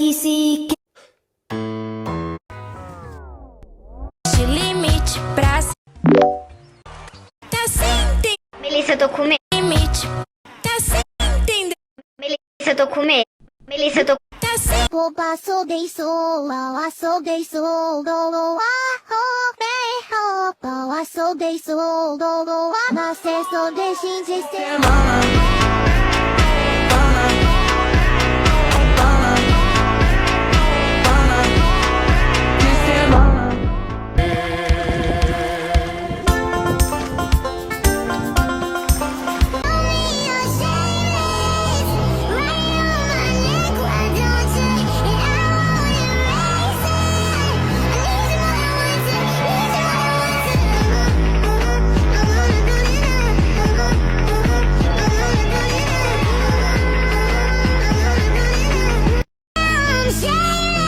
quise que de limite pra tá sem entender. Melissa, eu tô com medo. Limite tá sem entender. Melissa, eu tô com medo. Melissa, eu tô Tá sem Opa, sou gay, sou, a sou gay, sou, do, a, ho, be, ho, a sou gay, sou, do, a, mas só deixem de ser. com